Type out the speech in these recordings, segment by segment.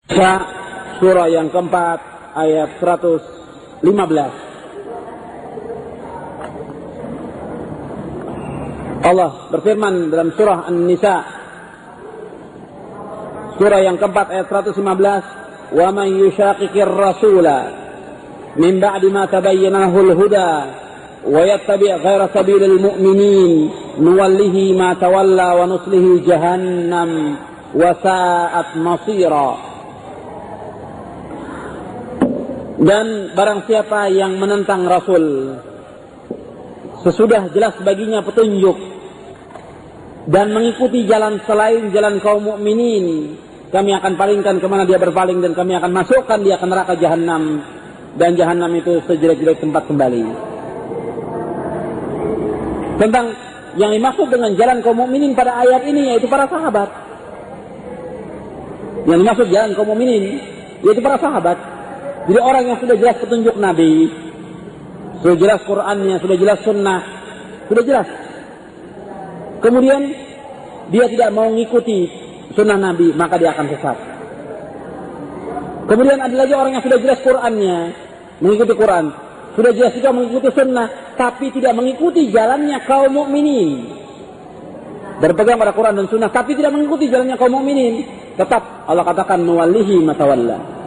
Surah yang keempat ayat 115. Allah berfirman dalam surah An-Nisa, surah yang keempat ayat 115, "Wa man yushaqiqir rasula min ba'di ma tabayyana lahul huda wa yattabi' ghaira sabilil mu'minin nuwallihi ma tawalla wa nuslihi jahannam wa sa'at masira." Dan barang siapa yang menentang Rasul sesudah jelas baginya petunjuk dan mengikuti jalan selain jalan kaum mukminin, kami akan palingkan kemana dia berpaling dan kami akan masukkan dia ke neraka jahanam, dan jahanam itu sejelek-jelek tempat kembali. Tentang yang dimaksud dengan jalan kaum mukminin pada ayat ini yaitu para sahabat. Yang dimaksud jalan kaum mukminin yaitu para sahabat. Jadi orang yang sudah jelas petunjuk Nabi, sudah jelas Qur'annya, sudah jelas sunnah, sudah jelas. Kemudian dia tidak mau mengikuti sunnah Nabi, maka dia akan sesat. Kemudian ada lagi orang yang sudah jelas Qur'annya, mengikuti Qur'an, sudah jelas juga mengikuti sunnah, tapi tidak mengikuti jalannya kaum mukminin. Berpegang pada Qur'an dan sunnah, tapi tidak mengikuti jalannya kaum mukminin. Tetap Allah katakan nuwallihi matawalla.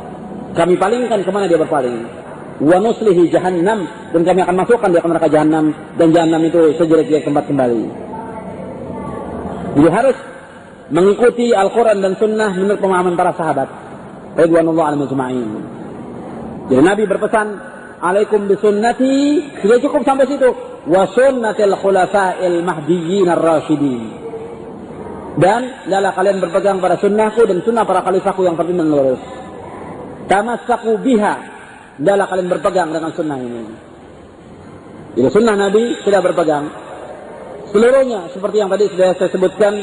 Kami palingkan kemana dia berpaling. Wa nuslihi jahannam, dan kami akan masukkan dia ke neraka jahanam, dan jahanam itu sejelek-jelek tempat kembali. Jadi harus mengikuti Al-Quran dan Sunnah menurut pemahaman para sahabat ridwanullah alaihim ajma'in. Jadi Nabi berpesan, alaikum bisunnati, sudah cukup sampai situ. Wa sunnatil khulafa'il mahdiyyin ar-rasyidin. Dan adalah kalian berpegang pada sunnahku dan sunnah para khalifahku yang terpimpin lurus. Tamassaku biha, adalah kalian berpegang dengan sunnah ini. Jadi sunnah Nabi sudah berpegang seluruhnya, seperti yang tadi sudah saya sebutkan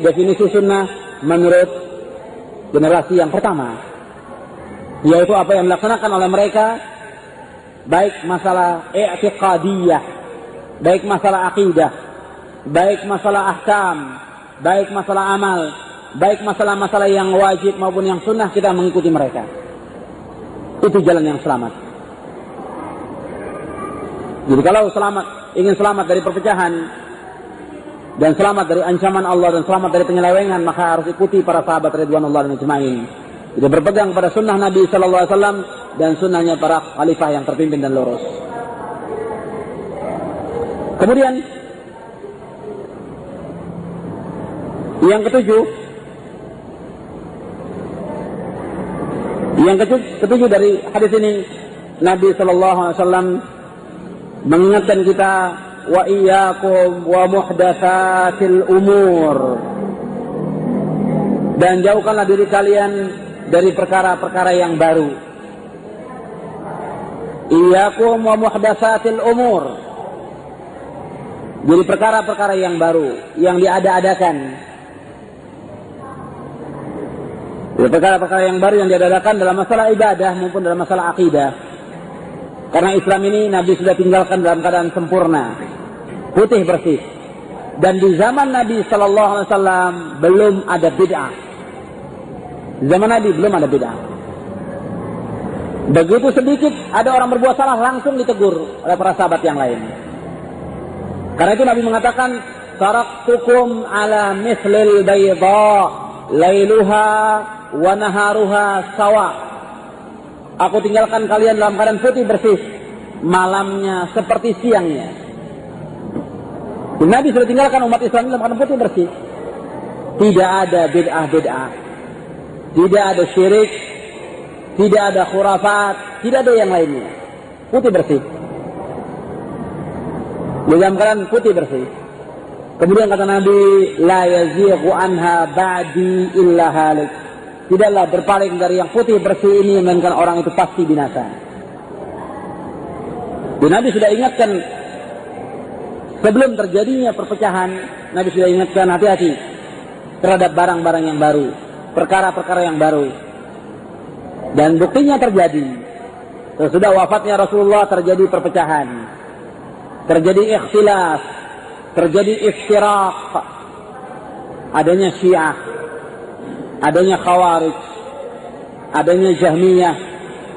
definisi sunnah menurut generasi yang pertama, yaitu apa yang dilaksanakan oleh mereka, baik masalah i'tiqadiyah, baik masalah akidah, baik masalah ahkam, baik masalah amal, baik masalah-masalah yang wajib maupun yang sunnah, kita mengikuti mereka. Itu jalan yang selamat. Jadi kalau ingin selamat dari perpecahan dan selamat dari ancaman Allah dan selamat dari penyelewengan, maka harus ikuti para sahabat ridwanullah ajma'in. Jadi berpegang pada sunnah Nabi sallallahu alaihi wasallam dan sunnahnya para khalifah yang terpimpin dan lurus. Kemudian yang ketujuh dari hadis ini, Nabi sallallahu alaihi wasallam mengingatkan kita, wa iyyakum wa muhdatsatil umur, dan jauhkanlah diri kalian dari perkara-perkara yang baru. Iyyakum wa muhdatsatil umur, jadi perkara-perkara yang baru, yang diada-adakan. Perkara-perkara yang baru yang diadakan dalam masalah ibadah maupun dalam masalah akidah. Karena Islam ini Nabi sudah tinggalkan dalam keadaan sempurna, putih bersih. Dan di zaman Nabi sallallahu alaihi wasallam belum ada bid'ah. Di zaman Nabi belum ada bid'ah. Begitu sedikit ada orang berbuat salah, langsung ditegur oleh para sahabat yang lain. Karena itu Nabi mengatakan, taraktukum ala mithlil bayda lailuha wa naharuha sawa. Aku tinggalkan kalian dalam keadaan putih bersih, malamnya seperti siangnya. Nabi sudah tinggalkan umat Islam dalam keadaan putih bersih. Tidak ada bid'ah-bid'ah, tidak ada syirik, tidak ada khurafat, tidak ada yang lainnya. Putih bersih, dalam keadaan putih bersih. Kemudian kata Nabi, la yazighu anha ba'di illa halik. Tidaklah berpaling dari yang putih bersih ini melainkan orang itu pasti binasa. Dan Nabi sudah ingatkan sebelum terjadinya perpecahan, Nabi sudah ingatkan hati-hati terhadap barang-barang yang baru, perkara-perkara yang baru. Dan buktinya terjadi. Sesudah wafatnya Rasulullah terjadi perpecahan, terjadi ikhtilaf, terjadi iftiraq, adanya Syiah, adanya Khawarij, adanya Jahmiyah,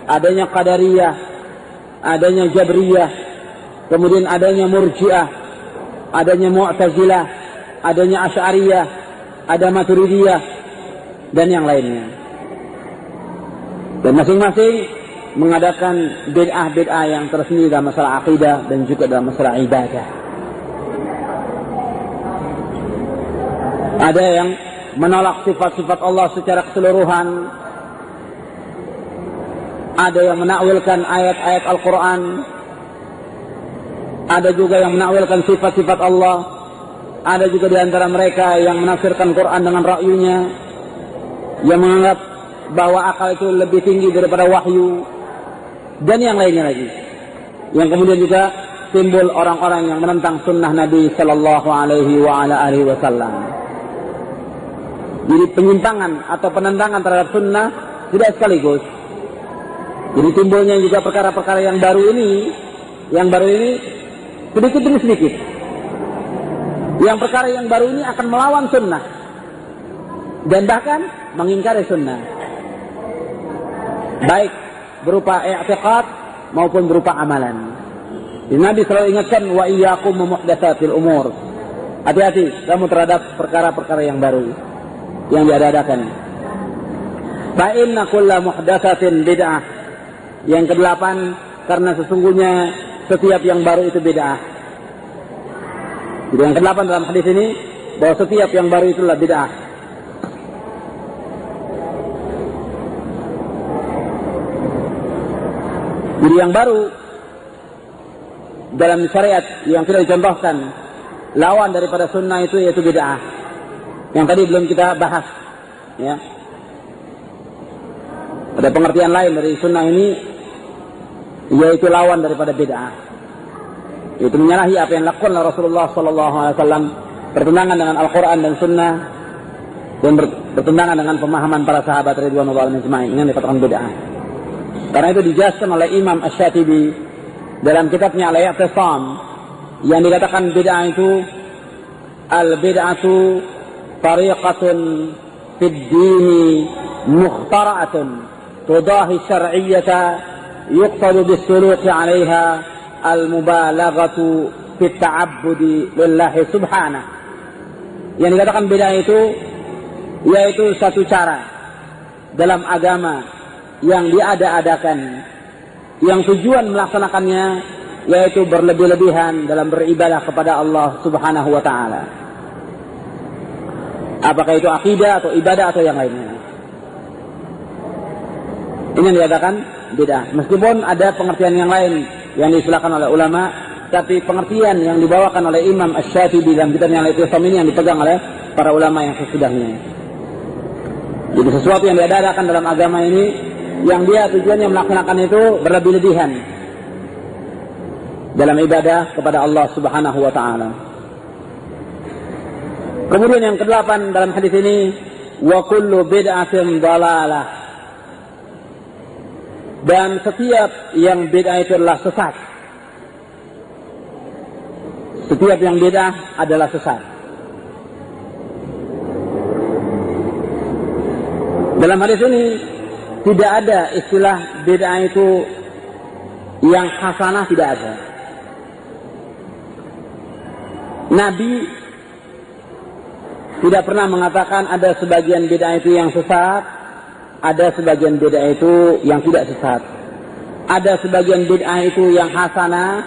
adanya Qadariyah, adanya Jabriyah, kemudian adanya Murji'ah, adanya Mu'tazilah, adanya Asy'ariyah, ada Maturidiyah, dan yang lainnya. Dan masing-masing mengadakan bid'ah-bid'ah yang tersendiri dalam masalah akidah dan juga dalam masalah ibadah. Ada yang menolak sifat-sifat Allah secara keseluruhan. Ada yang menakwilkan ayat-ayat Al-Quran. Ada juga yang menakwilkan sifat-sifat Allah. Ada juga di antara mereka yang menafsirkan Quran dengan ra'yunya, yang menganggap bahwa akal itu lebih tinggi daripada wahyu, dan yang lainnya lagi. Yang kemudian juga timbul orang-orang yang menentang sunnah Nabi Sallallahu Alaihi Wasallam. Jadi penyimpangan atau penentangan terhadap sunnah tidak sekaligus. Jadi timbulnya juga perkara-perkara yang baru ini sedikit demi sedikit. Yang perkara yang baru ini akan melawan sunnah dan bahkan mengingkari sunnah, baik berupa i'tiqad maupun berupa amalan. Jadi Nabi selalu ingatkan, wa iyyakum muhdatsatil umur. Hati-hati kamu terhadap perkara-perkara yang baru yang diadakan. Fa inna kulla muhdatsatin bid'ah. Yang kedelapan, karena sesungguhnya setiap yang baru itu bid'ah. Jadi yang kedelapan dalam hadis ini, bahwa setiap yang baru itulah bid'ah. Jadi yang baru dalam syariat yang tidak dicontohkan, lawan daripada sunnah itu yaitu bid'ah. Yang tadi belum kita bahas, ya. Ada pengertian lain dari sunnah ini, yaitu lawan daripada bid'ah. Itu menyalahi apa yang dilakukan oleh Rasulullah SAW, bertentangan dengan Al-Quran dan Sunnah, dan bertentangan dengan pemahaman para sahabat radhiyallahu anhum. Ini yang dikatakan bid'ah. Karena itu dijelaskan oleh Imam Asy-Syatibi dalam kitabnya Al-I'tisam, yang dikatakan bid'ah itu al-bid'atu tariqatun fid dini mukhtara'atun tudahi syar'iyyata yuqsadu bis-suluki 'alaiha al-mubalaghatu fit ta'abbudi lillahi subhanahu. Yang dikatakan bid'ah itu yaitu satu cara dalam agama yang diada-adakan, yang tujuan melaksanakannya yaitu berlebih-lebihan dalam beribadah kepada Allah Subhanahu wa taala. Apakah itu akidah atau ibadah atau yang lainnya. Ini yang dikatakan bid'ah. Meskipun ada pengertian yang lain yang diistilahkan oleh ulama, tapi pengertian yang dibawakan oleh Imam Asy-Syatibi dalam kitabnya Al-I'tisam ini yang dipegang oleh para ulama yang sesudahnya. Jadi sesuatu yang diadakan dalam agama ini, yang dia tujuannya melaksanakan itu berlebih-lebihan dalam ibadah kepada Allah Subhanahu wa taala. Kemudian yang kedelapan dalam hadis ini, wa kullu bid'atin dhalalah. Dan setiap yang bid'ah itu adalah sesat. Setiap yang bid'ah adalah sesat. Dalam hadis ini tidak ada istilah bid'ah itu yang hasanah, tidak ada. Nabi tidak pernah mengatakan ada sebagian bid'ah itu yang sesat, ada sebagian bid'ah itu yang tidak sesat. Ada sebagian bid'ah itu yang hasanah,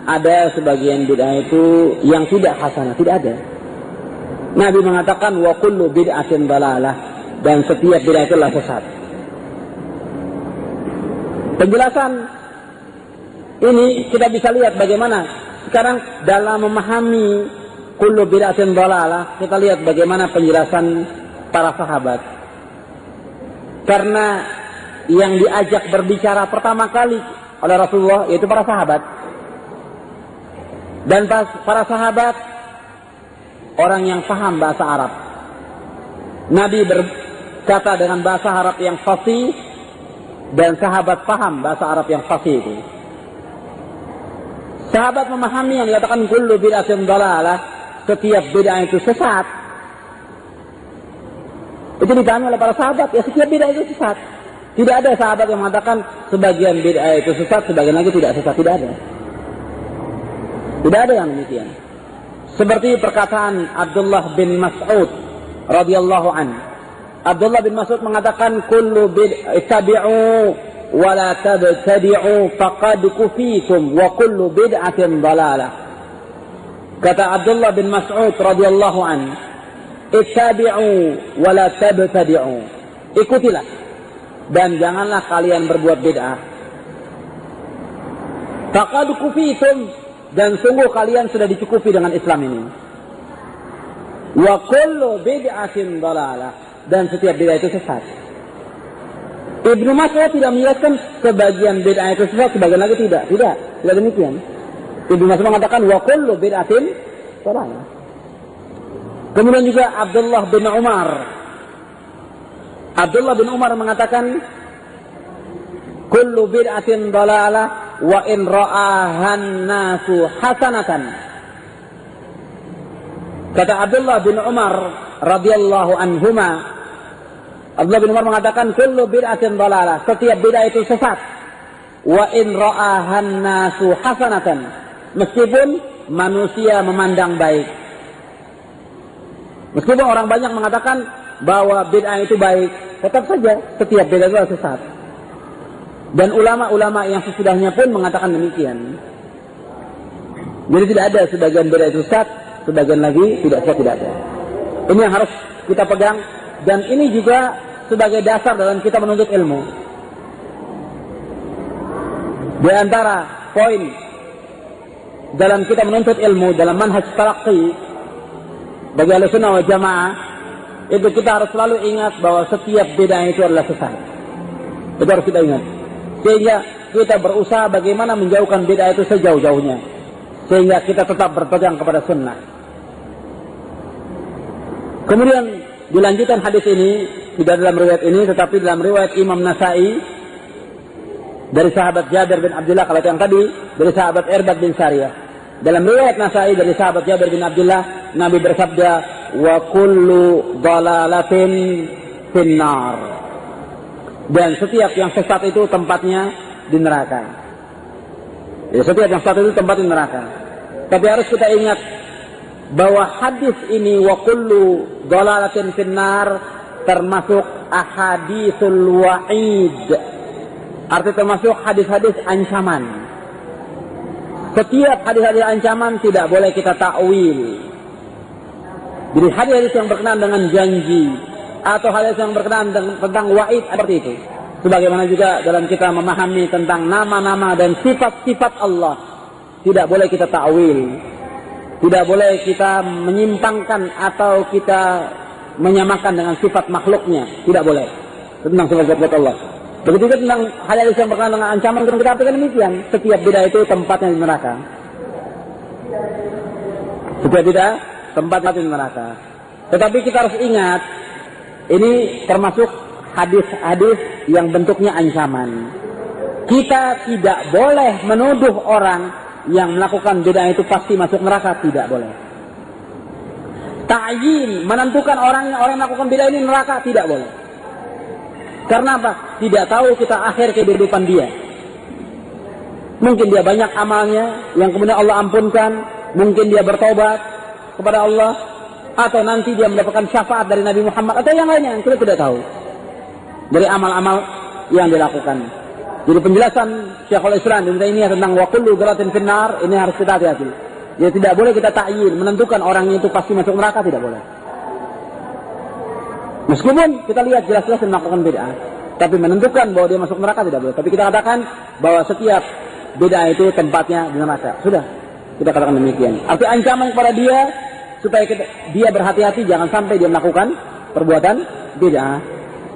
ada sebagian bid'ah itu yang tidak hasanah, tidak ada. Nabi mengatakan wa kullu bid'atin dhalalah, dan setiap bid'ah itu adalah sesat. Penjelasan ini kita bisa lihat bagaimana sekarang dalam memahami kullu bid'atin dhalalah, kita lihat bagaimana penjelasan para sahabat. Karena yang diajak berbicara pertama kali oleh Rasulullah yaitu para sahabat. Dan para sahabat orang yang paham bahasa Arab. Nabi berkata dengan bahasa Arab yang fasih, dan sahabat paham bahasa Arab yang fasih itu. Sahabat memahami yang dikatakan kullu bid'atin dhalalah, setiap bid'ah itu sesat. Itu dipahami oleh para sahabat, ya setiap bid'ah itu sesat. Tidak ada sahabat yang mengatakan sebagian bid'ah itu sesat, sebagian lagi tidak sesat. Tidak ada. Tidak ada yang demikian. Seperti perkataan Abdullah bin Mas'ud radhiyallahu an. Abdullah bin Mas'ud mengatakan, "Kullu ittabi'u wa la tabtadi'u faqad kufitum wa kullu bid'atin dhalalah." Kata Abdullah bin Mas'ud radhiyallahu an, "Ittabi'u wa la tabtadi'u." Ikutilah dan janganlah kalian berbuat bid'ah. Faqad kufitum, dan sungguh kalian sudah dicukupi dengan Islam ini. Wa kullu bid'atin dhalalah, dan setiap bid'ah itu sesat. Ibnu Mas'ud tidak menjelaskan sebagian bid'ah itu sesat, sebagian lagi tidak. Tidak demikian. Ibnu Mas'ud mengatakan wa kullu bid'atin dhalalah. Kemudian juga Abdullah bin Umar. Abdullah bin Umar mengatakan kullu bid'atin dhalalah wa in ra'ahan nasu hasanatan. Kata Abdullah bin Umar radhiyallahu anhuma, Abdullah bin Umar mengatakan kullu bid'atin dhalalah, setiap bid'ah itu sesat. Wa in ra'ahan nasu hasanatan, meskipun manusia memandang baik. Meskipun orang banyak mengatakan bahwa bid'ah itu baik, tetap saja setiap bid'ah itu sesat. Dan ulama-ulama yang sesudahnya pun mengatakan demikian. Jadi tidak ada sebagian bid'ah itu sesat, sebagian lagi tidak sesat, tidak ada. Ini yang harus kita pegang, dan ini juga sebagai dasar dalam kita menuntut ilmu. Di antara poin dalam kita menuntut ilmu dalam manhaj talaqqi bagi Ahlussunnah wal Jamaah, itu kita harus selalu ingat bahwa setiap bid'ah itu adalah sesat. Itu harus kita ingat. Sehingga kita berusaha bagaimana menjauhkan bid'ah itu sejauh-jauhnya, sehingga kita tetap berpegang kepada sunnah. Kemudian dilanjutkan hadis ini, tidak dalam riwayat ini tetapi dalam riwayat Imam Nasa'i dari sahabat Jabir bin Abdullah. Kalau yang tadi dari sahabat Irbad bin Sariyah, dalam riwayat Nasa'i dari sahabat Jabir bin Abdullah, Nabi bersabda, wa kullu dhalalatin finnar, dan setiap yang sesat itu tempatnya di neraka. Ya, setiap yang sesat itu tempat di neraka. Tapi harus kita ingat bahwa hadis ini wa kullu dhalalatin finnar termasuk ahaditsul wa'id. Arti termasuk hadis-hadis ancaman. Setiap hadis-hadis ancaman tidak boleh kita takwil. Jadi hadis-hadis yang berkenaan dengan janji atau hadis yang berkenaan tentang wa'id seperti itu. Sebagaimana juga dalam kita memahami tentang nama-nama dan sifat-sifat Allah, tidak boleh kita ta'wil. Tidak boleh kita menyimpangkan atau kita menyamakan dengan sifat makhluknya. Tidak boleh. Tentang sifat-sifat Allah. Begitu juga tentang hadis yang berkenaan dengan ancaman, kita artikan demikian. Setiap bid'ah itu tempatnya di neraka. Setiap bid'ah tempatnya di neraka. Tetapi kita harus ingat, ini termasuk hadis-hadis yang bentuknya ancaman. Kita tidak boleh menuduh orang yang melakukan bid'ah itu pasti masuk neraka, tidak boleh. Ta'yin, menentukan orang yang melakukan bid'ah ini neraka, tidak boleh. Karena apa? Tidak tahu kita akhir kehidupan dia. Mungkin dia banyak amalnya yang kemudian Allah ampunkan, mungkin dia bertobat kepada Allah, atau nanti dia mendapatkan syafaat dari Nabi Muhammad, atau yang lainnya yang kita tidak tahu dari amal-amal yang dilakukan. Jadi penjelasan Syekhul Islam Ibnu Taimiyah tentang wa kullu dzalatin finnar ini harus kita hati-hati. Jadi tidak boleh kita ta'yin, menentukan orangnya itu pasti masuk neraka, tidak boleh. Meskipun kita lihat jelas-jelas dia melakukan bid'ah, tapi menentukan bahwa dia masuk neraka tidak boleh. Tapi kita katakan bahwa setiap bid'ah itu tempatnya di neraka. Sudah, kita katakan demikian. Arti ancaman kepada dia supaya dia berhati-hati jangan sampai dia melakukan perbuatan bid'ah.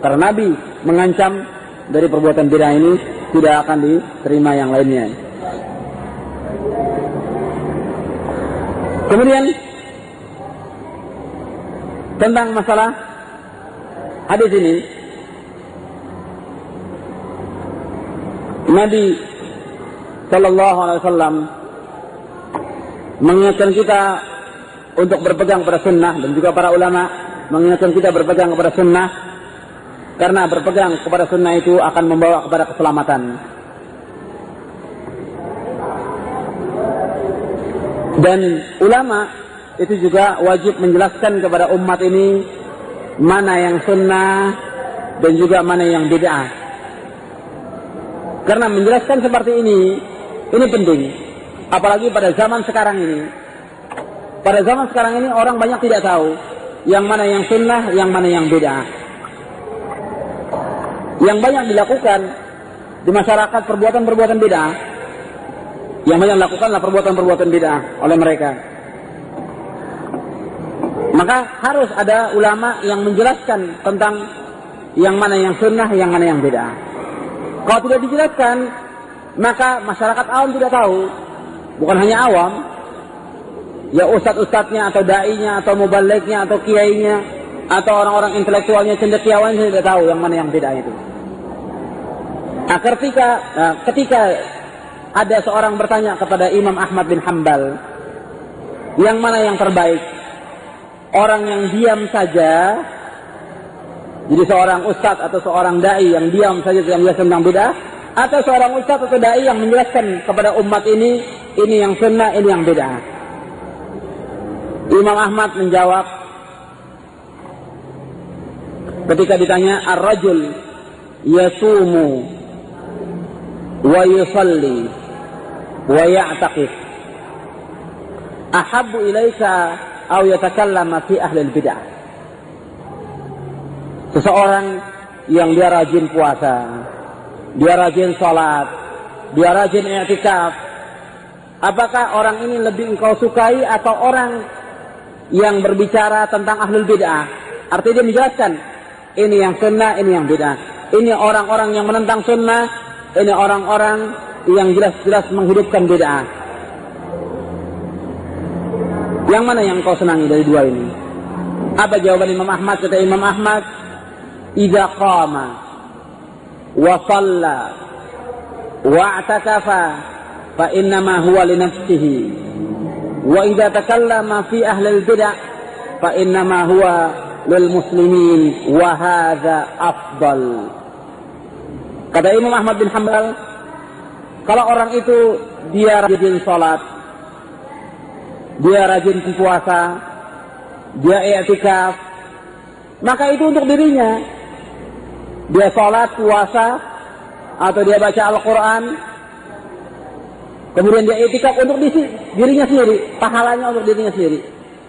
Karena Nabi mengancam dari perbuatan bid'ah ini tidak akan diterima yang lainnya. Kemudian tentang masalah hadis ini, Nabi Sallallahu Alaihi Wasallam mengingatkan kita untuk berpegang pada sunnah, dan juga para ulama mengingatkan kita berpegang kepada sunnah Karena berpegang kepada sunnah itu akan membawa kepada keselamatan. Dan ulama itu juga wajib menjelaskan kepada umat ini mana yang sunnah dan juga mana yang bid'ah. Karena menjelaskan seperti ini penting. Apalagi pada zaman sekarang ini. Pada zaman sekarang ini orang banyak tidak tahu yang mana yang sunnah, yang mana yang bid'ah. Yang banyak dilakukan di masyarakat perbuatan-perbuatan bid'ah. Yang banyak dilakukanlah perbuatan-perbuatan bid'ah oleh mereka. Maka harus ada ulama yang menjelaskan tentang yang mana yang sunnah, yang mana yang bid'ah. Kalau tidak dijelaskan, maka masyarakat awam tidak tahu. Bukan hanya awam, ya ustadz-ustadznya atau da'inya atau mubalignya atau kiainya atau orang-orang intelektualnya, cendekiawannya tidak tahu yang mana yang bid'ah itu. Nah, ketika ada seorang bertanya kepada Imam Ahmad bin Hanbal, yang mana yang terbaik? Orang yang diam saja, jadi seorang ustadz atau seorang da'i yang diam saja yang menjelaskan tentang bid'ah, atau seorang ustadz atau da'i yang menjelaskan kepada umat ini yang sunnah, ini yang bid'ah. Imam Ahmad menjawab ketika ditanya, ar-rajul yasumu wa yusalli wa ya'taqif ahabbu ilaika aw yatakallama fi ahli bid'ah. Seseorang yang dia rajin puasa, dia rajin sholat, dia rajin i'tikaf, apakah orang ini lebih engkau sukai atau orang yang berbicara tentang ahlul bid'ah? Artinya dia menjelaskan ini yang sunnah, ini yang bid'ah. Ini orang-orang yang menentang sunnah, ini orang-orang yang jelas-jelas menghidupkan bid'ah. Yang mana yang kau senangi dari dua ini? Apa jawaban Imam Ahmad? Kata Imam Ahmad, idza qama wa shalla wa i'takafa fa innama huwa li nafsihi wa idza takallama fi ahli al-bid'ah fa innama huwa lil muslimin wa hadza afdal. Kata Imam Ahmad bin Hanbal, kalau orang itu dia rajin salat, dia rajin puasa, dia i'tikaf, maka itu untuk dirinya. Dia salat, puasa, atau dia baca Al-Quran, kemudian dia i'tikaf untuk dirinya sendiri, pahalanya untuk dirinya sendiri,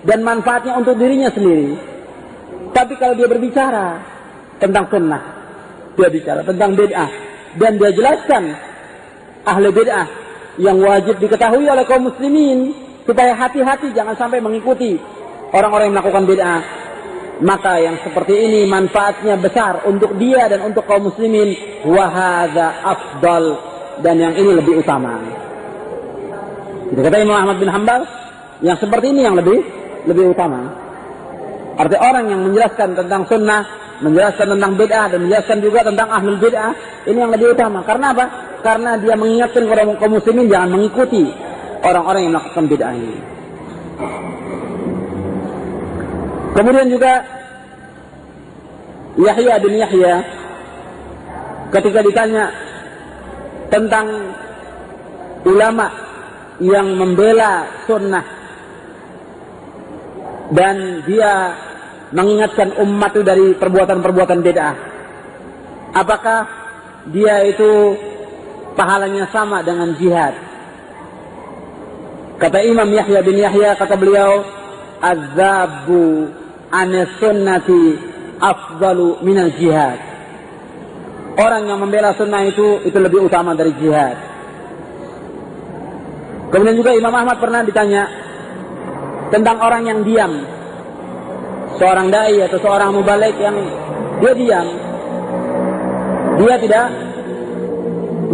dan manfaatnya untuk dirinya sendiri. Tapi kalau dia berbicara tentang sunnah, dia bicara tentang bid'ah, dan dia jelaskan ahli bid'ah yang wajib diketahui oleh kaum muslimin, supaya hati-hati jangan sampai mengikuti orang-orang yang melakukan bid'ah, maka yang seperti ini manfaatnya besar untuk dia dan untuk kaum muslimin. Wa hadza afdal, dan yang ini lebih utama. Jadi kata Imam Ahmad bin Hanbal, yang seperti ini yang lebih utama. Arti orang yang menjelaskan tentang sunnah, menjelaskan tentang bid'ah, dan menjelaskan juga tentang ahlul bid'ah, ini yang lebih utama. Karena apa? Karena dia mengingatkan kepada kaum muslimin jangan mengikuti orang-orang yang melakukan bid'ah ini. Kemudian juga Yahya bin Yahya ketika ditanya tentang ulama yang membela sunnah dan dia mengingatkan umat itu dari perbuatan-perbuatan bid'ah, apakah dia itu pahalanya sama dengan jihad? Kata Imam Yahya bin Yahya, kata beliau, az-zabbu anis sunnati afdalu minal jihad. Orang yang membela sunnah itu lebih utama dari jihad. Kemudian juga Imam Ahmad pernah ditanya tentang orang yang diam, seorang dai atau seorang mubaligh yang dia diam, dia tidak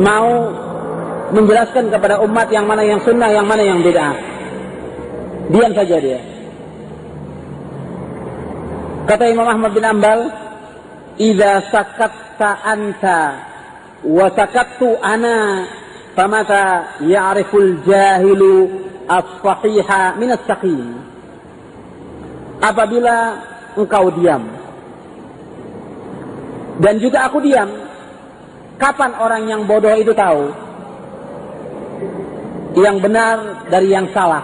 mau menjelaskan kepada umat yang mana yang sunnah, yang mana yang bid'ah. Diam saja dia. Kata Imam Ahmad bin Hanbal, idza sakatta anta wa sakattu ana famata ya'riful jahilu as-sahiha min as-saqim. Apabila engkau diam Dan juga aku diam. Kapan orang yang bodoh itu tahu yang benar dari yang salah,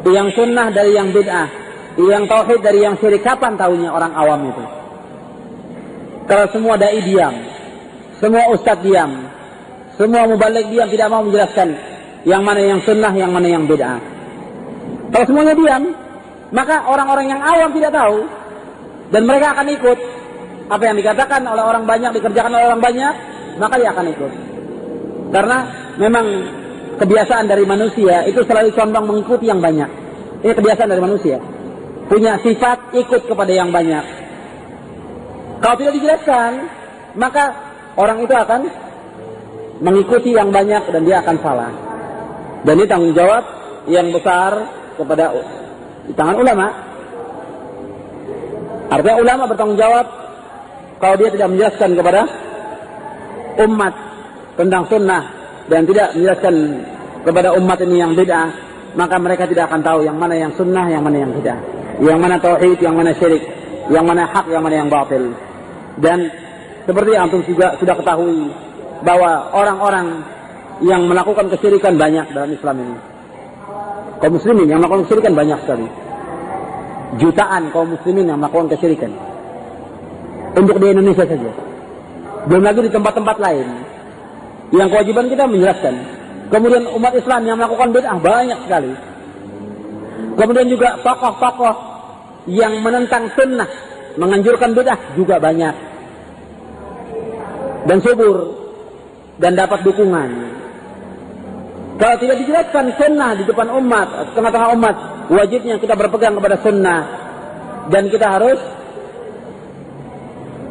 yang sunnah dari yang bid'ah, yang tauhid dari yang syirik? Kapan tahunya orang awam itu? Kalau semua dai diam, semua ustadz diam, semua mubalik diam, tidak mau menjelaskan yang mana yang sunnah, yang mana yang bid'ah. Kalau semuanya diam, maka orang-orang yang awam tidak tahu, dan mereka akan ikut apa yang dikatakan oleh orang banyak, dikerjakan oleh orang banyak, maka dia akan ikut. Karena memang kebiasaan dari manusia itu selalu condong mengikuti yang banyak. Ini kebiasaan dari manusia, punya sifat ikut kepada yang banyak. Kalau tidak dijelaskan, maka orang itu akan mengikuti yang banyak dan dia akan salah. Dan ini tanggung jawab yang besar kepada di tangan ulama. Artinya ulama bertanggung jawab kalau dia tidak menjelaskan kepada umat tentang sunnah dan tidak menjelaskan kepada umat ini yang bid'ah, maka mereka tidak akan tahu yang mana yang sunnah, yang mana yang bid'ah, yang mana tauhid, yang mana syirik, yang mana hak, yang mana yang batil. Dan seperti antum juga sudah ketahui bahwa orang-orang yang melakukan kesyirikan banyak dalam Islam ini. Kaum muslimin yang melakukan kesyirikan banyak sekali. Jutaan kaum muslimin yang melakukan kesyirikan. Untuk di Indonesia saja. Belum lagi di tempat-tempat lain. Yang kewajiban kita menjelaskan. Kemudian umat Islam yang melakukan bid'ah banyak sekali. Kemudian juga tokoh-tokoh yang menentang sunnah, menganjurkan bid'ah juga banyak. Dan subur. Dan dapat dukungan. Kalau tidak dijelaskan sunnah di depan umat, tengah-tengah umat, wajibnya kita berpegang kepada sunnah. Dan kita harus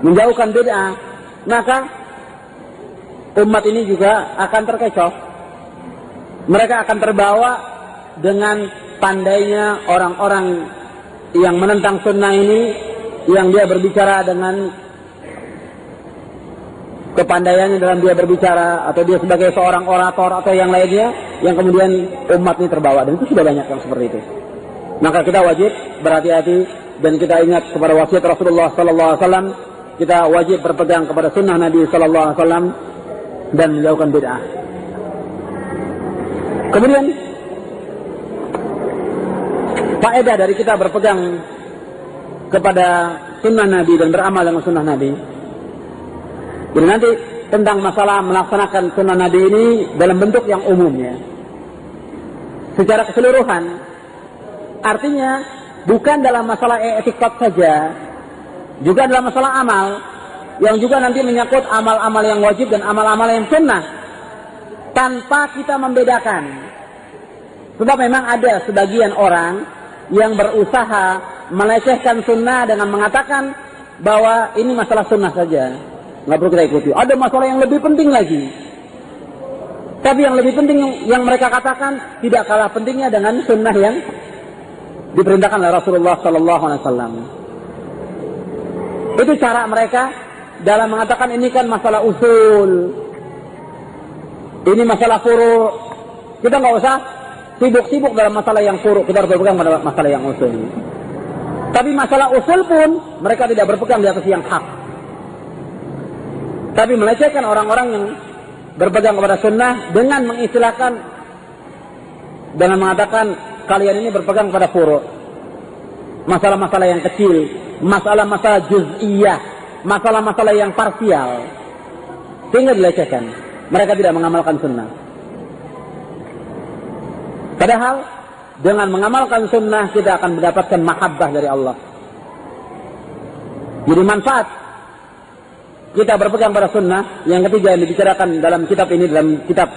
menjauhkan bid'ah, maka umat ini juga akan terkecoh. Mereka akan terbawa dengan pandainya orang-orang yang menentang sunnah ini, yang dia berbicara dengan kepandaiannya dalam dia berbicara, atau dia sebagai seorang orator atau yang lainnya, yang kemudian umat ini terbawa. Dan itu sudah banyak yang seperti itu. Maka kita wajib berhati-hati dan kita ingat kepada wasiat Rasulullah SAW. Kita wajib berpegang kepada sunnah Nabi Sallallahu Alaihi Wasallam dan menjauhkan bid'ah. Kemudian faedah dari kita berpegang kepada sunnah Nabi dan beramal dengan sunnah Nabi. Jadi nanti tentang masalah melaksanakan sunnah Nabi ini dalam bentuk yang umumnya, secara keseluruhan, artinya bukan dalam masalah etikat saja. Juga dalam masalah amal, yang juga nanti menyangkut amal-amal yang wajib dan amal-amal yang sunnah, tanpa kita membedakan. Sebab memang ada sebagian orang yang berusaha melecehkan sunnah dengan mengatakan bahwa ini masalah sunnah saja, nggak perlu kita ikuti. Ada masalah yang lebih penting lagi. Tapi yang lebih penting yang mereka katakan tidak kalah pentingnya dengan sunnah yang diperintahkan oleh Rasulullah SAW. Itu cara mereka dalam mengatakan ini kan masalah usul, ini masalah furu'. Kita nggak usah sibuk-sibuk dalam masalah yang furu', kita harus berpegang pada masalah yang usul. Tapi masalah usul pun mereka tidak berpegang di atas yang hak. Tapi melecehkan orang-orang yang berpegang kepada sunnah dengan mengistilahkan, dengan mengatakan kalian ini berpegang pada furu', masalah-masalah yang kecil, masalah-masalah juz'iyah, masalah-masalah yang parsial, sehingga dilecehkan. Mereka tidak mengamalkan sunnah. Padahal dengan mengamalkan sunnah kita akan mendapatkan mahabbah dari Allah. Jadi manfaat kita berpegang pada sunnah. Yang ketiga yang dibicarakan dalam kitab ini, dalam kitab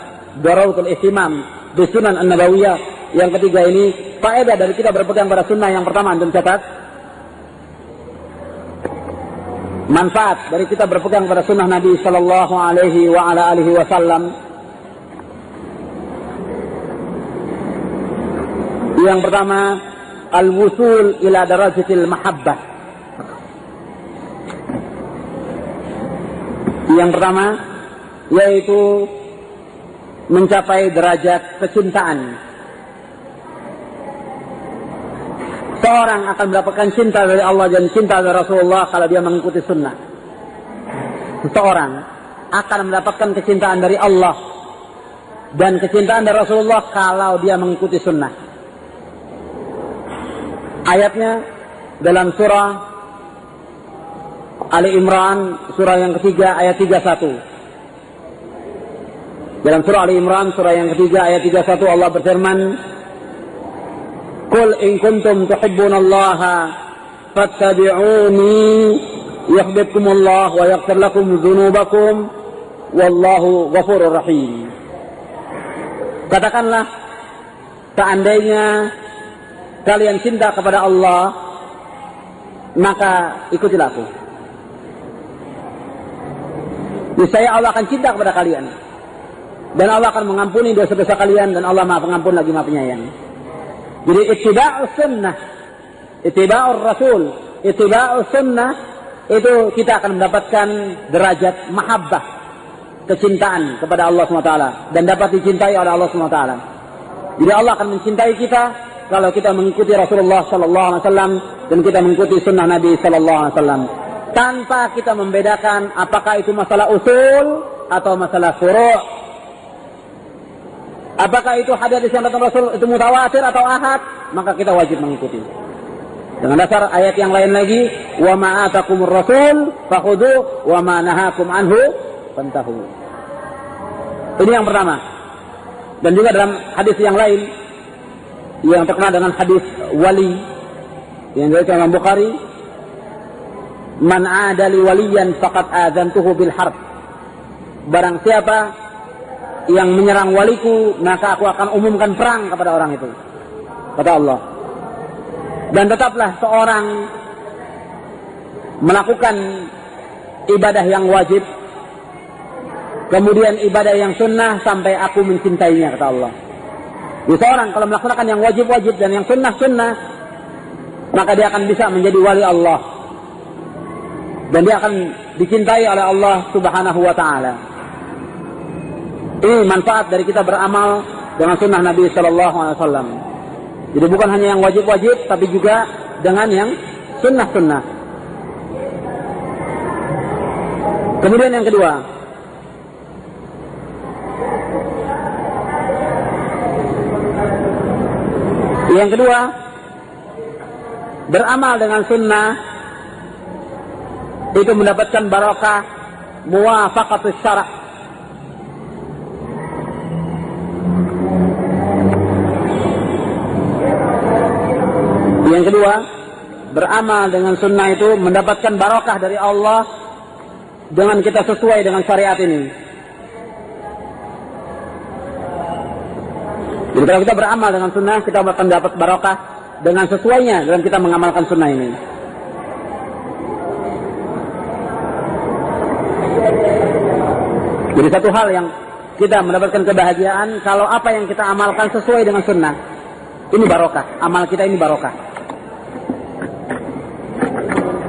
Daruratul Ihtimam bi Sunan An-Nabawiyah, yang ketiga ini faedah dari kita berpegang pada sunnah. Yang pertama, antum catat, manfaat dari kita berpegang pada sunnah Nabi Sallallahu Alaihi Wasallam. Yang pertama, al-wusul ila darajatil mahabbah. Yang pertama yaitu mencapai derajat kecintaan. Seorang akan mendapatkan cinta dari Allah dan cinta dari Rasulullah kalau dia mengikuti sunnah. seseorang akan mendapatkan kecintaan dari Allah dan kecintaan dari Rasulullah kalau dia mengikuti sunnah. Ayatnya dalam surah Ali Imran, surah yang ketiga, ayat 31. Dalam surah Ali Imran, surah yang ketiga, ayat 31, Allah berfirman, Qul in kuntum tuhibbunallaha fattabi'uni yuhibbukumullah wa yaghfir lakum dzunubakum wallahu ghafurur rahim. Katakanlah, seandainya kalian cinta kepada Allah, maka ikutilah aku. Niscaya Allah akan cinta kepada kalian, dan Allah akan mengampuni dosa-dosa kalian, dan Allah Maha Pengampun lagi Maha Penyayang. Jadi ittiba'us sunnah, ittiba'ur rasul, ittiba'us sunnah, itu kita akan mendapatkan derajat mahabbah, kecintaan kepada Allah SWT, dan dapat dicintai oleh Allah SWT. Jadi Allah akan mencintai kita kalau kita mengikuti Rasulullah SAW dan kita mengikuti sunnah Nabi SAW, tanpa kita membedakan apakah itu masalah usul atau masalah furu'. Apakah itu hadis yang datang Rasul itu mutawatir atau ahad, maka kita wajib mengikuti. Dengan dasar ayat yang lain lagi, wa ma atakumur rasul fakhudhu wa ma nahakum anhu fantahu. Ini yang pertama. Dan juga dalam hadis yang lain yang terkenal dengan hadis wali yang diriwayatkan Imam Bukhari, man adali waliyan faqad adzantuhu bil harb. Barang siapa yang menyerang waliku, maka aku akan umumkan perang kepada orang itu, kata Allah. Dan tetaplah seorang melakukan ibadah yang wajib, kemudian ibadah yang sunnah sampai aku mencintainya, kata Allah. Jadi seorang kalau melaksanakan yang wajib-wajib dan yang sunnah-sunnah, maka dia akan bisa menjadi wali Allah, dan dia akan dicintai oleh Allah Subhanahu wa ta'ala. Ini manfaat dari kita beramal dengan sunnah Nabi Sallallahu Alaihi Wasallam. Jadi bukan hanya yang wajib-wajib, tapi juga dengan yang sunnah-sunnah. Kemudian yang kedua, beramal dengan sunnah itu mendapatkan barakah muwafaqatus syara'. Yang kedua, beramal dengan sunnah itu mendapatkan barakah dari Allah dengan kita sesuai dengan syariat ini. Jadi kalau kita beramal dengan sunnah, kita akan dapat barakah dengan sesuainya dalam kita mengamalkan sunnah ini. Jadi satu hal yang kita mendapatkan kebahagiaan kalau apa yang kita amalkan sesuai dengan sunnah. Ini barokah, amal kita ini barokah.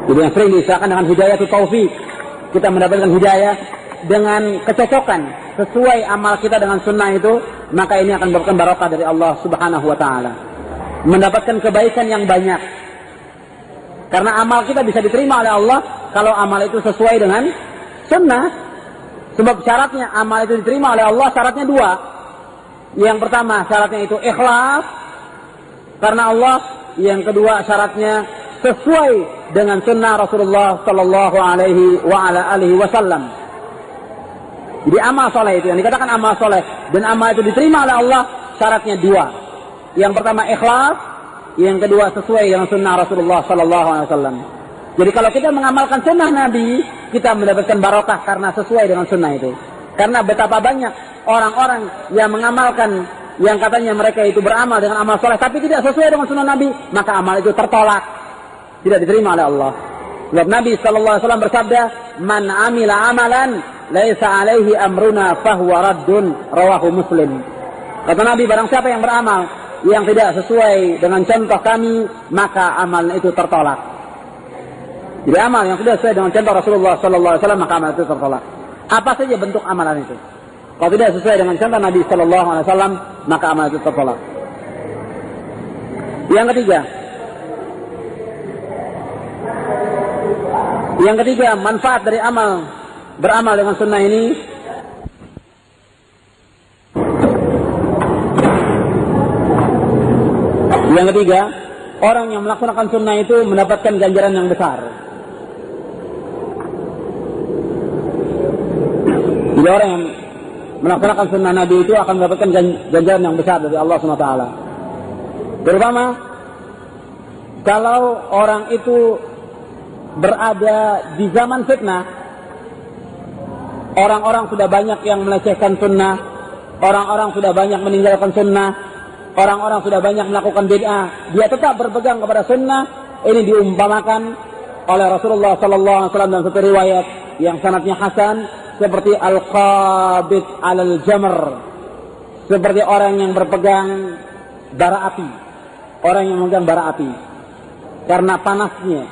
Jadi yang sering diistilahkan dengan hidayah itu taufik. Kita mendapatkan hidayah dengan kecocokan sesuai amal kita dengan sunnah itu, maka ini akan memberikan barokah dari Allah Subhanahu wa ta'ala. Mendapatkan kebaikan yang banyak. Karena amal kita bisa diterima oleh Allah kalau amal itu sesuai dengan sunnah. Sebab syaratnya amal itu diterima oleh Allah, syaratnya dua. Yang pertama syaratnya itu ikhlas karena Allah. Yang kedua syaratnya sesuai dengan sunnah Rasulullah Sallallahu Alaihi Wasallam. Jadi amal soleh itu yang dikatakan amal soleh dan amal itu diterima oleh Allah, syaratnya dua. Yang pertama ikhlas, yang kedua sesuai dengan sunnah Rasulullah Sallallahu Alaihi Wasallam. Jadi kalau kita mengamalkan sunnah Nabi, kita mendapatkan barokah karena sesuai dengan sunnah itu. Karena betapa banyak orang-orang yang mengamalkan, yang katanya mereka itu beramal dengan amal soleh, tapi tidak sesuai dengan sunnah Nabi, maka amal itu tertolak, tidak diterima oleh Allah. Sebab Nabi SAW bersabda, Man amila amalan, laisa alaihi amruna fahuwa raddun, rawahu Muslim. Kata Nabi, barang siapa yang beramal yang tidak sesuai dengan contoh kami, maka amalnya itu tertolak. Jadi amal yang tidak sesuai dengan contoh Rasulullah SAW, maka amal itu tertolak. Apa saja bentuk amalan itu? Kalau tidak sesuai dengan contoh Nabi SAW, maka amal itu tertolak. Yang ketiga, manfaat dari amal beramal dengan sunnah ini. Yang ketiga, orang yang melaksanakan sunnah itu mendapatkan ganjaran yang besar. Jadi orang yang melaksanakan sunnah Nabi itu akan mendapatkan ganjaran yang besar dari Allah SWT. Terutama kalau orang itu berada di zaman fitnah, orang-orang sudah banyak yang melecehkan sunnah, orang-orang sudah banyak meninggalkan sunnah, orang-orang sudah banyak melakukan bid'ah, dia tetap berpegang kepada sunnah. Ini diumpamakan oleh Rasulullah SAW dalam satu riwayat yang sanadnya hasan, seperti al-qabid alal jamr, seperti orang yang berpegang bara api, orang yang memegang bara api karena panasnya.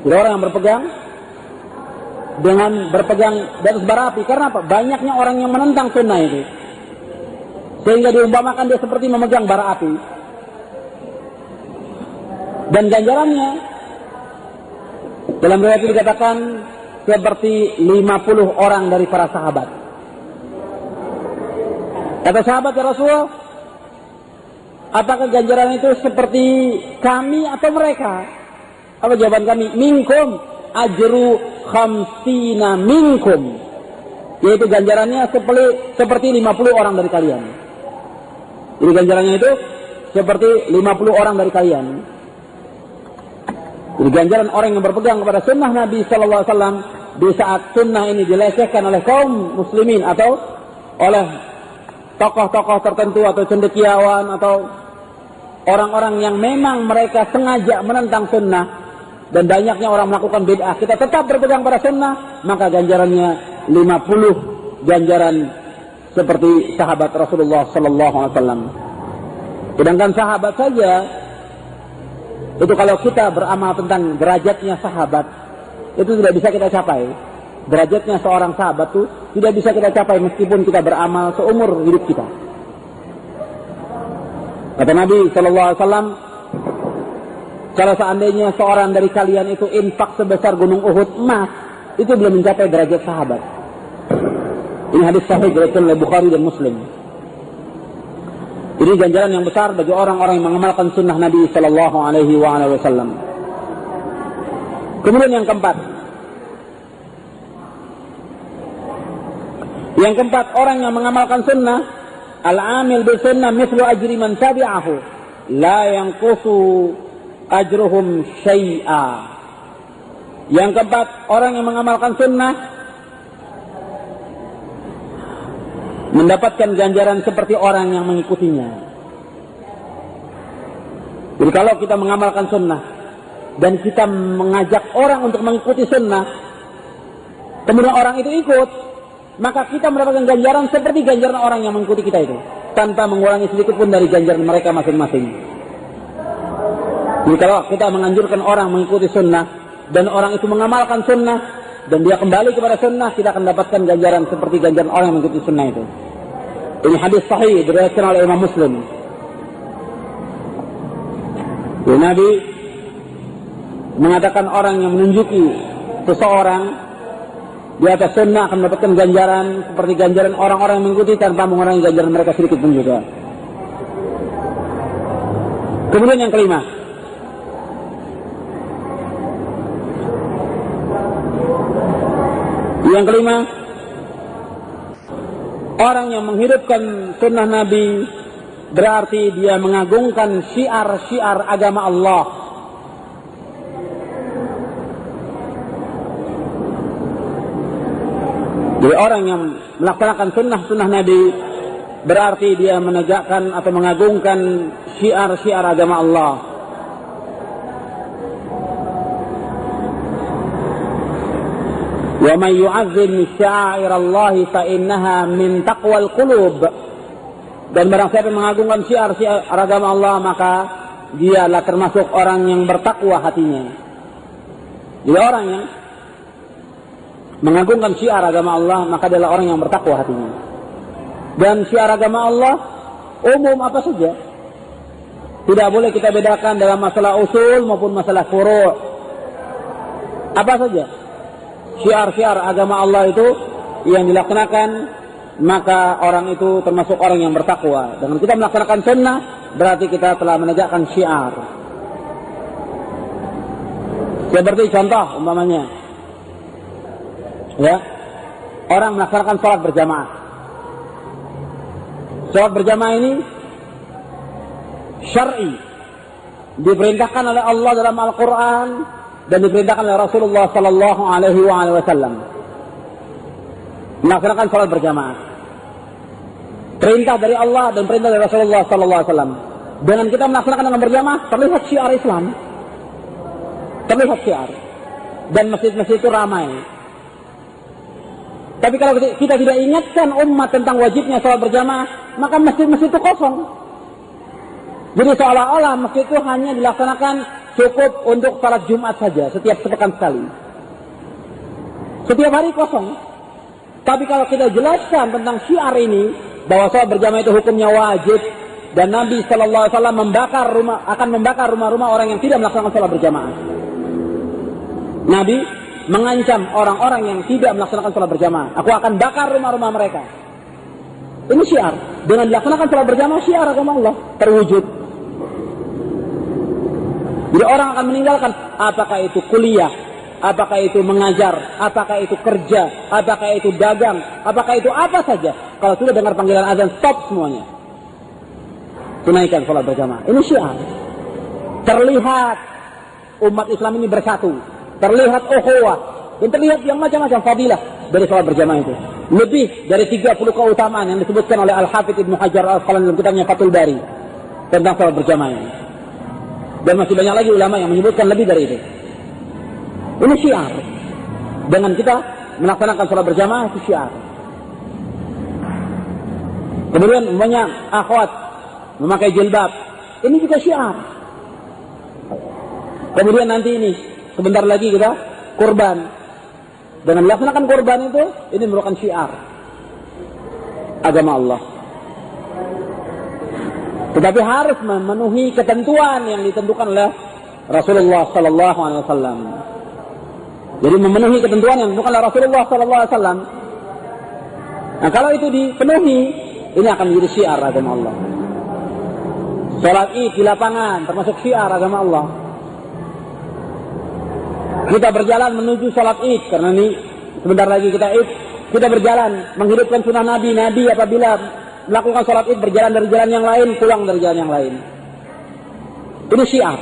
Jadi orang yang berpegang dengan berpegang di atas bara api, karena apa? Banyaknya orang yang menentang sunnah itu, sehingga diumpamakan dia seperti memegang bara api. Dan ganjarannya dalam riwayat itu dikatakan seperti 50 orang dari para sahabat. Kata sahabat, ya Rasulullah, apakah ganjaran itu seperti kami atau mereka? Apa jawaban kami? Minkum ajru khamsina minkum. Yaitu ganjarannya seperti 50 orang dari kalian. Jadi ganjarannya itu seperti 50 orang dari kalian. Jadi ganjaran orang yang berpegang kepada sunnah Nabi Sallallahu Alaihi Wasallam di saat sunnah ini dilecehkan oleh kaum muslimin atau oleh tokoh-tokoh tertentu atau cendekiawan atau orang-orang yang memang mereka sengaja menentang sunnah, dan banyaknya orang melakukan bid'ah, kita tetap berpegang pada sunnah, maka ganjarannya 50 ganjaran seperti sahabat Rasulullah Sallallahu Alaihi Wasallam. Sedangkan sahabat saja itu, kalau kita beramal tentang derajatnya sahabat, itu tidak bisa kita capai. Derajatnya seorang sahabat itu tidak bisa kita capai meskipun kita beramal seumur hidup kita. Kata Nabi Sallallahu Alaihi Wasallam, kalau seandainya seorang dari kalian itu infak sebesar gunung Uhud emas, itu belum mencapai derajat sahabat. Ini hadis sahih diriwayatkan oleh Bukhari dan Muslim. Ini ganjaran yang besar bagi orang-orang yang mengamalkan sunnah Nabi Sallallahu Alaihi Wasallam. Kemudian yang keempat, orang yang mengamalkan sunnah, al-amil bil sunnah mithlu ajri man tabi'ahu, la yanqusu ajruhum syai'a. Yang keempat, orang yang mengamalkan sunnah mendapatkan ganjaran seperti orang yang mengikutinya. Jadi kalau kita mengamalkan sunnah dan kita mengajak orang untuk mengikuti sunnah, kemudian orang itu ikut, maka kita mendapatkan ganjaran seperti ganjaran orang yang mengikuti kita itu, tanpa mengurangi sedikit pun dari ganjaran mereka masing-masing. Jadi kalau kita menganjurkan orang mengikuti sunnah dan orang itu mengamalkan sunnah dan dia kembali kepada sunnah, kita akan dapatkan ganjaran seperti ganjaran orang yang mengikuti sunnah itu. Ini hadis sahih diriwayatkan oleh Imam Muslim. Ya, Nabi mengatakan orang yang menunjuki seseorang di atas sunnah akan mendapatkan ganjaran seperti ganjaran orang-orang yang mengikuti tanpa mengurangi ganjaran mereka sedikit pun juga. Kemudian yang kelima, orang yang menghidupkan sunnah Nabi berarti dia mengagungkan syiar-syiar agama Allah. Jadi orang yang melaksanakan sunnah Nabi berarti dia menegakkan atau mengagungkan syiar-syiar agama Allah. Wa man yu'azzim sya'airallahi fa innaha min taqwal qulub. Dan barang siapa yang mengagungkan syiar-syiar agama Allah, maka dialah termasuk orang yang bertakwa hatinya. Jadi orang yang mengagungkan syiar agama Allah, maka dialah orang yang bertakwa hatinya. Dan syiar agama Allah umum apa saja. Tidak boleh kita bedakan dalam masalah usul maupun masalah furu'. Apa saja. syiar-syiar agama Allah itu yang dilaksanakan, maka orang itu termasuk orang yang bertakwa. Dengan kita melaksanakan sunnah, berarti kita telah menegakkan syiar. Seperti contoh umpamanya, ya, orang melaksanakan sholat berjamaah. Sholat berjamaah ini syar'i, diperintahkan oleh Allah dalam Al-Quran dan diperintahkan oleh Rasulullah Sallallahu Alaihi Wasallam. Melaksanakan sholat berjamaah, perintah dari Allah dan perintah dari Rasulullah Sallallahu Alaihi Wasallam. Dengan kita melaksanakan dengan berjamaah, terlihat syiar Islam, terlihat syiar, dan masjid-masjid itu ramai. Tapi kalau kita tidak ingatkan umat tentang wajibnya sholat berjamaah, maka masjid-masjid itu kosong. Jadi seolah-olah masjid itu hanya dilaksanakan cukup untuk salat Jumat saja, setiap sepekan sekali. Setiap hari kosong. Tapi kalau kita jelaskan tentang syiar ini, bahwa sholat berjamaah itu hukumnya wajib, dan Nabi Sallallahu Alaihi Wasallam akan membakar rumah-rumah orang yang tidak melaksanakan sholat berjamaah. Nabi mengancam orang-orang yang tidak melaksanakan sholat berjamaah, aku akan bakar rumah-rumah mereka. Ini syiar. Dengan dilaksanakan sholat berjamaah, syiar agama Allah terwujud. Jadi orang akan meninggalkan, apakah itu kuliah, apakah itu mengajar, apakah itu kerja, apakah itu dagang, apakah itu apa saja. Kalau sudah dengar panggilan azan, stop semuanya. Tunaikan sholat berjamaah. Ini syiar. Terlihat umat Islam ini bersatu. Terlihat ukhuwah. Dan terlihat yang macam-macam fadilah dari sholat berjamaah itu. Lebih dari 30 keutamaan yang disebutkan oleh Al-Hafidh Ibnu Hajar Al-Asqalani dalam kitabnya Fathul Bari tentang sholat berjamaah ini. Dan masih banyak lagi ulama yang menyebutkan lebih dari itu. Ini syiar. Dengan kita melaksanakan sholat berjamaah, itu syiar. Kemudian umpamanya akhwat memakai jilbab, ini juga syiar. Kemudian nanti ini sebentar lagi kita kurban. Dengan melaksanakan kurban itu, ini merupakan syiar agama Allah. Tetapi harus memenuhi ketentuan yang ditentukan oleh Rasulullah Sallallahu Alaihi Wasallam. Jadi memenuhi ketentuan yang ditentukan oleh Rasulullah Sallallahu Alaihi Wasallam. Nah, kalau itu dipenuhi, ini akan menjadi syiar agama Allah. Sholat Id di lapangan termasuk syiar agama Allah. Kita berjalan menuju sholat Id, karena ini sebentar lagi kita Id. Kita berjalan menghidupkan sunnah Nabi. Nabi apabila melakukan sholat Id berjalan dari jalan yang lain, pulang dari jalan yang lain. Ini syiar.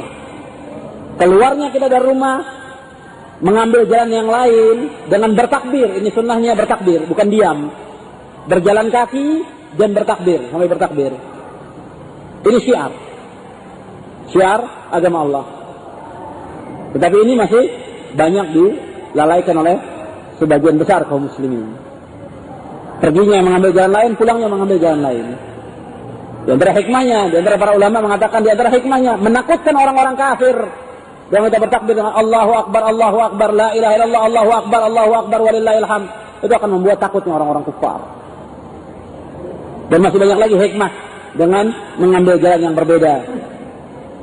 Keluarnya kita dari rumah, mengambil jalan yang lain dengan bertakbir. Ini sunnahnya bertakbir, bukan diam. Berjalan kaki dan bertakbir, sampai bertakbir. Ini syiar. Syiar agama Allah. Tetapi ini masih banyak dilalaikan oleh sebagian besar kaum muslimin. Perginya mengambil jalan lain, pulangnya mengambil jalan lain. Di antara hikmahnya, di antara para ulama mengatakan di antara hikmahnya menakutkan orang-orang kafir yang kita bertakbir dengan Allahu Akbar, la ilaha illallah, Allahu Akbar, walillahil hamd. Itu akan membuat takutnya orang-orang kufar. Dan masih banyak lagi hikmah dengan mengambil jalan yang berbeda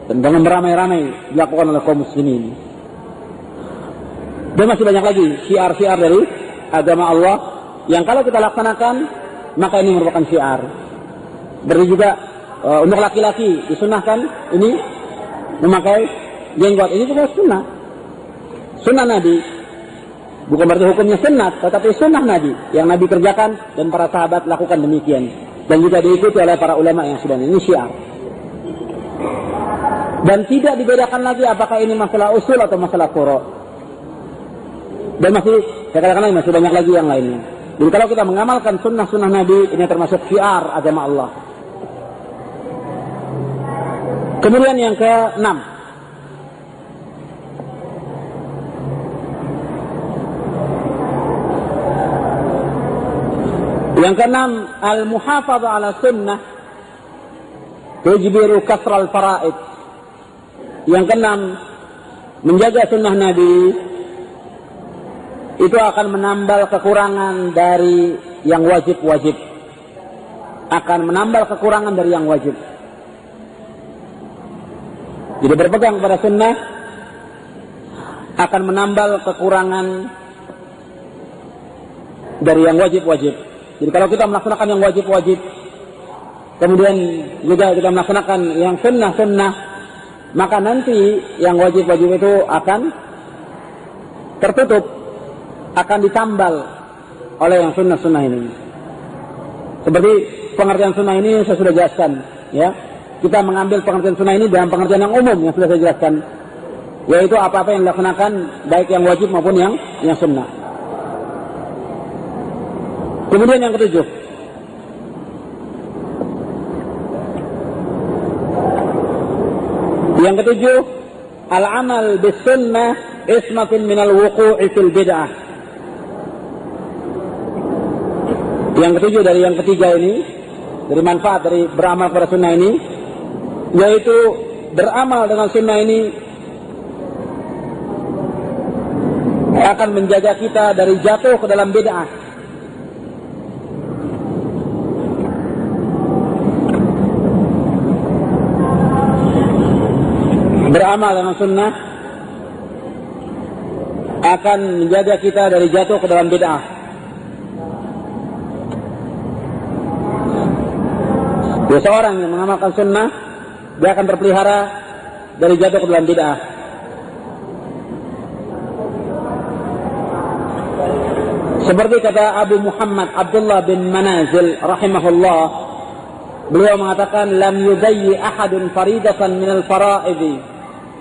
dan dengan beramai-ramai dilakukan oleh kaum muslimin. Dan masih banyak lagi syiar-syiar dari agama Allah yang kalau kita laksanakan, maka ini merupakan syiar. Berarti juga untuk laki-laki disunahkan ini memakai jenggot. Ini juga sunnah. Sunnah Nabi. Bukan berarti hukumnya sunnah, tetapi sunnah Nabi yang Nabi kerjakan dan para sahabat lakukan demikian. Dan juga diikuti oleh para ulama yang sudah ini syiar. Dan tidak dibedakan lagi apakah ini masalah usul atau masalah furu'. Dan masih, saya katakan lagi, masih banyak lagi yang lainnya. Jadi kalau kita mengamalkan sunnah-sunnah Nabi, ini termasuk syiar agama Allah. Kemudian yang ke-6. Yang ke-6, al-muhafadha ala sunnah tujbiru kasral faraid. Yang ke-6, menjaga sunnah Nabi itu akan menambal kekurangan dari yang wajib-wajib. Akan menambal kekurangan dari yang wajib. Jadi berpegang pada sunnah akan menambal kekurangan dari yang wajib-wajib. Jadi kalau kita melaksanakan yang wajib-wajib, kemudian juga kita melaksanakan yang sunnah-sunnah, maka nanti yang wajib-wajib itu akan tertutup, akan ditambal oleh yang sunnah-sunnah ini. Seperti pengertian sunnah ini saya sudah jelaskan, ya. Kita mengambil pengertian sunnah ini dalam pengertian yang umum yang sudah saya jelaskan, yaitu apa-apa yang dilaksanakan baik yang wajib maupun yang sunnah. Kemudian yang ketujuh, al-amal bis sunnah ismatun minal wuqu'i fil bid'ah. Yang ketujuh dari yang ketiga ini, dari manfaat dari beramal pada sunnah ini, yaitu beramal dengan sunnah ini akan menjaga kita dari jatuh ke dalam bid'ah. Beramal dengan sunnah akan menjaga kita dari jatuh ke dalam bid'ah. Seseorang yang mengamalkan sunnah, dia akan terpelihara dari jatuh ke dalam bid'ah. Seperti kata Abu Muhammad Abdullah bin Manazil rahimahullah, beliau mengatakan, lam yudayyi ahadun faridatan minal fara'idhi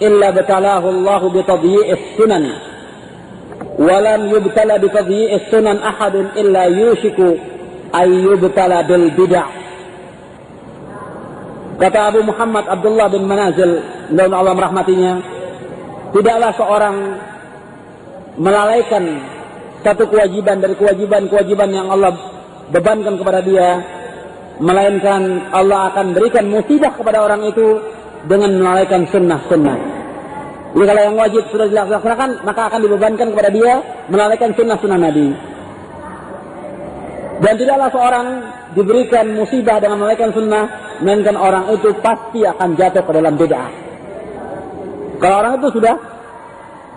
illa batalahu Allah bitadyi'is sunan, wa lam yubtala bitadyi'is sunan ahadun illa yushiku ay yubtala bil bid'ah. Kata Abu Muhammad Abdullah bin Manazil, dalam Allah merahmatinya, tidaklah seorang melalaikan satu kewajiban dari kewajiban yang Allah bebankan kepada dia, melainkan Allah akan berikan musibah kepada orang itu dengan melalaikan sunnah-sunnah. Jadi kalau yang wajib sudah dilaksanakan, maka akan dibebankan kepada dia melalaikan sunnah-sunnah Nabi. Dan tidaklah seorang diberikan musibah dengan melalaikan sunnah, melainkan orang itu pasti akan jatuh ke dalam bid'ah. Kalau orang itu sudah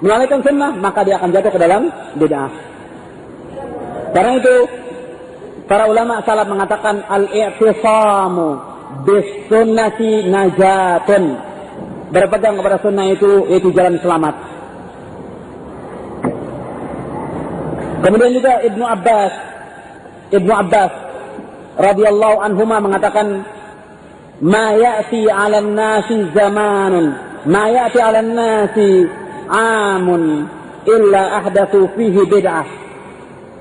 melalaikan sunnah, maka dia akan jatuh ke dalam bid'ah. Karena itu para ulama salaf mengatakan al-i'tisamu bis sunnati najatun. Berpegang kepada sunnah itu yaitu jalan selamat. Kemudian juga Ibnu Abbas radhiyallahu anhuma mengatakan, ma ya'ti 'alan nasi zamanun, ma ya'ti 'alan nasi 'amun illa ahdatsu fihi bid'ah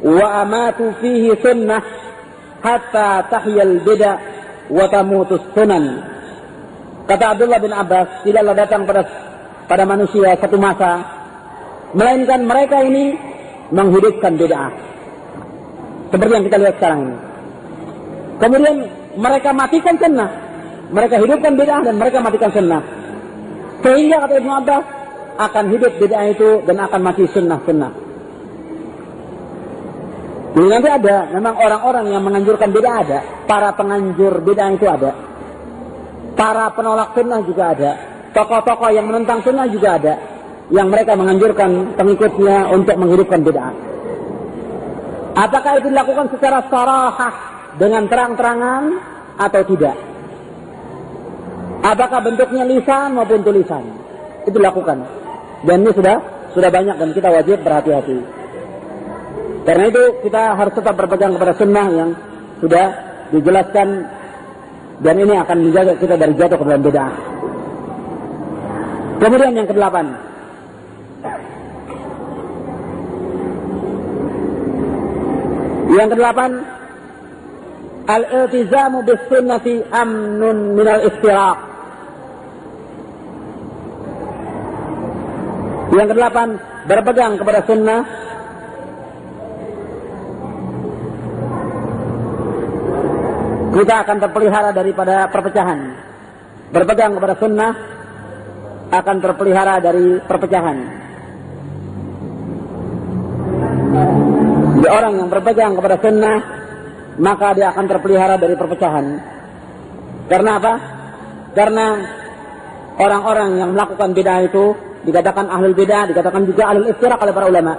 wa amatu fihi sunnah hatta tahyal bid'ah wa tamutus sunan. Kata Abdullah bin Abbas, tidaklah datang pada manusia satu masa melainkan mereka ini menghidupkan bid'ah, seperti yang kita lihat sekarang ini. Kemudian mereka matikan sunnah, mereka hidupkan bid'ah dan mereka matikan sunnah, sehingga kata Ibnu Abbas akan hidup bid'ah itu dan akan mati sunnah-sunnah. Jadi nanti ada memang orang-orang yang menganjurkan bid'ah, ada para penganjur bid'ah itu ada, para penolak sunnah juga ada, tokoh-tokoh yang menentang sunnah juga ada, yang mereka menganjurkan pengikutnya untuk menghidupkan bid'ah. Apakah itu dilakukan secara sarahah dengan terang-terangan atau tidak? Apakah bentuknya lisan maupun tulisan? Itu dilakukan. Dan ini sudah banyak dan kita wajib berhati-hati. Karena itu kita harus tetap berpegang kepada sunnah yang sudah dijelaskan, dan ini akan menjaga kita dari jatuh ke dalam bid'ah. Kemudian yang kedelapan, al-iltizamu bis sunnati amnun minal istiraq. Yang kedelapan, berpegang kepada sunnah kita akan terpelihara daripada perpecahan. Berpegang kepada sunnah akan terpelihara dari perpecahan. Jadi orang yang berpegang kepada sunnah, maka dia akan terpelihara dari perpecahan. Karena apa? Karena orang-orang yang melakukan bid'ah itu dikatakan ahlul bid'ah, dikatakan juga ahlul iftiraq oleh para ulama.